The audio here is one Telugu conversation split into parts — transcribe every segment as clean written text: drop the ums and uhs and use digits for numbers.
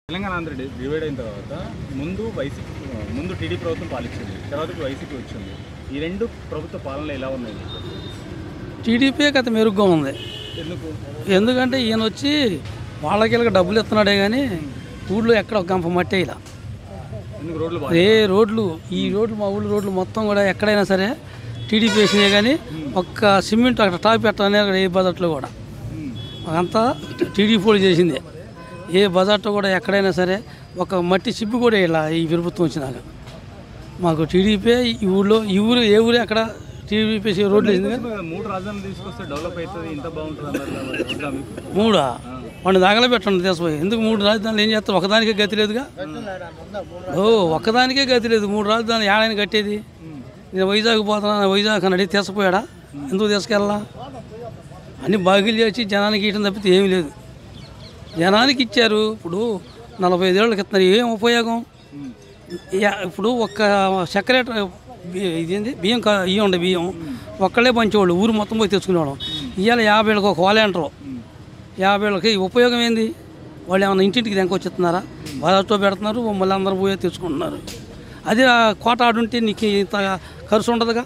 తెలంగాణ ఆంధ్ర డివైడ్ అయిన తర్వాత ముందు టీడీ ప్రభుత్వం పాలించింది, తర్వాత వైసీపీ వచ్చింది. ఈ రెండు ప్రభుత్వ పాలనలు ఎలా ఉన్నాయి? టీడీపీ కథ మెరుగ్గా ఉంది. ఎందుకంటే ఈయన వచ్చి వాళ్ళకి డబ్బులు ఇస్తున్నాడే కానీ ఊళ్ళో ఎక్కడ ఒక గంప మట్టి ఇలా రోడ్లు ఈ రోడ్లు మా ఊళ్ళో రోడ్లు మొత్తం కూడా ఎక్కడైనా సరే టీడీపీ వేసినాయి కానీ ఒక్క సిమెంట్ అక్కడ టాప్ పెట్టాలని అక్కడ ఏ బజార్లో కూడా అంతా టీడీపీ పోటీ చేసిందే. ఏ బజార్లో కూడా ఎక్కడైనా సరే ఒక మట్టి చిప్పు కూడా ఇలా ఈ ప్రభుత్వం వచ్చినాక మాకు టీడీపీ ఈ ఊళ్ళో ఏ ఊరు అక్కడ టీడీపీ రోడ్లు వేసింది. మూడు రాజధానులు తీసుకొస్తే డెవలప్ అవుతుంది, ఇంత బాగుంటుంది. మూడా వాడిని దాగలే పెట్టండి తీసుకుపోయి. ఎందుకు మూడు రాజధానులు ఏం చేస్తారు? ఒకదానికే గతి లేదుగా. ఒక్కదానికే గతి లేదు. మూడు రాజధానులు ఏడాయని కట్టేది. నేను వైజాగ్ పోతున్నా, వైజాగ్ అని అడిగి తీసుకుపోయాడా? ఎందుకు తీసుకెళ్ళా? అన్ని బాగిలు చేసి జనానికి ఇవ్వడం తప్పితే ఏమీ లేదు. జనానికి ఇచ్చారు. ఇప్పుడు 45 ఏళ్ళకి ఇస్తున్నారు, ఏం ఉపయోగం? ఇప్పుడు ఒక్క సెక్రటరీ ఇదేంది బియ్యం ఇవ్వండి, బియ్యం ఒక్కళ్ళే పంచేవాళ్ళు, ఊరు మొత్తం పోయి తెచ్చుకునేవాళ్ళం. ఇవాళ 50 ఏళ్ళకి ఒక వాలంటీరు, 50 ఏళ్ళకి ఉపయోగం ఏంది? వాళ్ళు ఏమన్నా ఇంటింటికి దెంకొచ్చిస్తున్నారా? వాళ్ళతో పెడుతున్నారు, మళ్ళీ అందరూ పోయే తెచ్చుకుంటున్నారు. అదే కోట ఆడుంటే నీకు ఇంత ఖర్చు ఉండదుగా,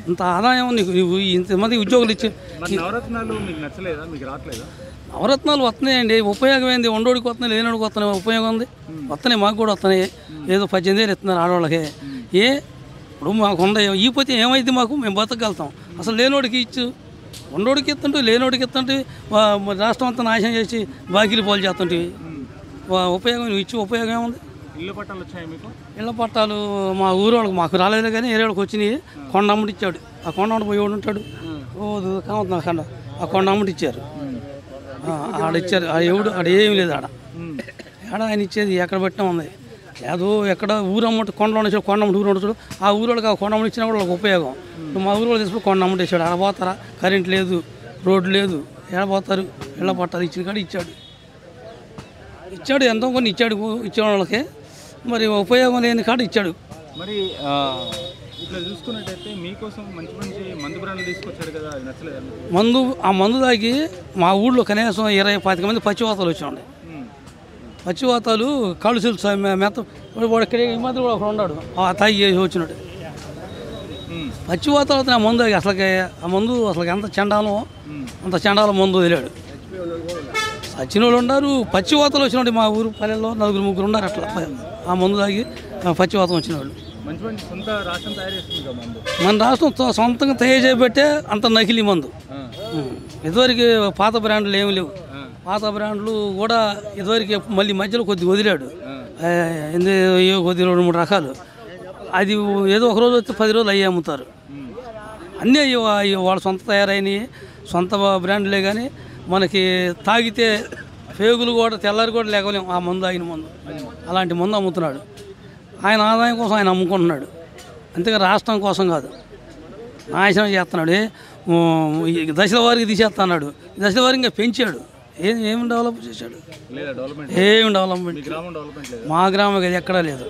ఇంత ఆదాయం నీకు ఇంతమంది ఉద్యోగులు ఇచ్చే. నవరత్నాలు మీకు నచ్చలేదా? మీకు రావట్లేదా? నవరత్నాలు వస్తున్నాయండి, ఉపయోగం ఏంది? వండోడికి వస్తున్నాయి, లేనోడికి వస్తున్నాయి, ఉపయోగం ఉంది. వస్తున్నాయి, మాకు కూడా వస్తున్నాయి. ఏదో 18 ఏళ్ళు ఇస్తున్నారు ఆడవాళ్ళకి. ఇప్పుడు మాకు ఉండే ఈ పోతే ఏమైంది? మాకు మేము బతకగలుగుతాం. అసలు లేనోడికి ఇచ్చు, వండోడికి ఇస్తుంటే లేనోడికి ఇస్తుంటే రాష్ట్రం అంతా నాశనం చేసి బాకీలు పోలు చేస్తుంటే ఉపయోగం నువ్వు ఇచ్చి ఉపయోగం ఏముంది? ఇళ్ళ పట్టాలు వచ్చాయి మీకు? ఇళ్ళ పట్టాలు మా ఊరు వాళ్ళకి మాకు రాలేదు కానీ వేరే వాళ్ళకి వచ్చినాయి. కొండ అమ్మటి ఇచ్చాడు. ఆ కొండ అమ్మటి పోయి ఉంటాడు, కావుతున్నా కండ ఆ కొండ అమ్మటి ఇచ్చారు. ఆడిచ్చారు. ఆడ ఏమి లేదు. ఆడ ఆయన ఇచ్చేది ఎక్కడ పెట్టినా ఉంది. ఏదో ఎక్కడ ఊరు అమ్మటి కొండలో ఇచ్చాడు, కొండ అమ్మటి ఊరు ఉండొచ్చు. ఆ ఊరు వాళ్ళకి ఆ కొండ అమ్మటి ఇచ్చినా కూడా వాళ్ళకి ఉపయోగం. మా ఊరు వాళ్ళు తీసుకుని కొండ అమ్మటి ఇచ్చాడు. ఆడ పోతారా? కరెంట్ లేదు, రోడ్డు లేదు, ఎక్కడ పోతారు? ఇళ్ళ పట్టాలు ఇచ్చిన కాడ ఇచ్చాడు ఎంతో కొన్ని ఇచ్చాడు ఇచ్చే వాళ్ళకి. మరి ఉపయోగం లేని కాడ ఇచ్చాడు. మరి ఇట్లా చూసుకున్నట్టయితే మీకోసం మంచి మంచి మందు బ్రాండ్లు తీసుకొచ్చాడు కదా, అది నచ్చలేదు? ఆ మందు తాగి మా ఊళ్ళో కనీసం 20-25 మంది పచ్చివాతాలు వచ్చాడు. పచ్చివాతాలు కాళ్ళు తెలుసు మెత్త. వాడు ఇక్కడ ఈ మాత్రం కూడా ఒకడు ఉన్నాడు, ఆ తాగి వచ్చినాడు. పచ్చివాతాలు ఆ మందు తాగి అసలుకి ఆ మందు అసలు ఎంత చండాలం మందు వదిలాడు. సచిన వాళ్ళు ఉన్నారు, పచ్చివాతలు వచ్చినాడు. మా ఊరు పల్లెల్లో 4-3 ఉన్నారు అట్లా ఆ మందు తాగి పచ్చివాతం వచ్చిన వాళ్ళు. మన రాష్ట్రం సొంతంగా తయారు చేయబట్టే అంత నకిలీ మందు. ఇదివరకు పాత బ్రాండ్లు ఏమి లేవు. పాత బ్రాండ్లు కూడా ఇదివరకు మళ్ళీ మధ్యలో కొద్దిగా వదిలాడు. కొద్ది 2-3 రకాలు. అది ఏదో ఒక రోజు వస్తే 10 రోజులు అయ్యి అమ్ముతారు. అన్నీ వాళ్ళ సొంత తయారైనవి, సొంత బ్రాండ్లే. కానీ మనకి తాగితే పేగులు కూడా తెల్లారి కూడా లేకలేము. ఆ మందు తాగిన మందు అలాంటి మందు అమ్ముతున్నాడు. ఆయన ఆదాయం కోసం ఆయన అమ్ముకుంటున్నాడు, అంతేగా రాష్ట్రం కోసం కాదు. నాశనం చేస్తున్నాడు. దశల వారికి తీసేస్తున్నాడు. దశల వారికి ఇంకా పెంచాడు. ఏమి డెవలప్ చేశాడు? ఏమి డెవలప్మెంట్ మా గ్రామం ఎక్కడా లేదు.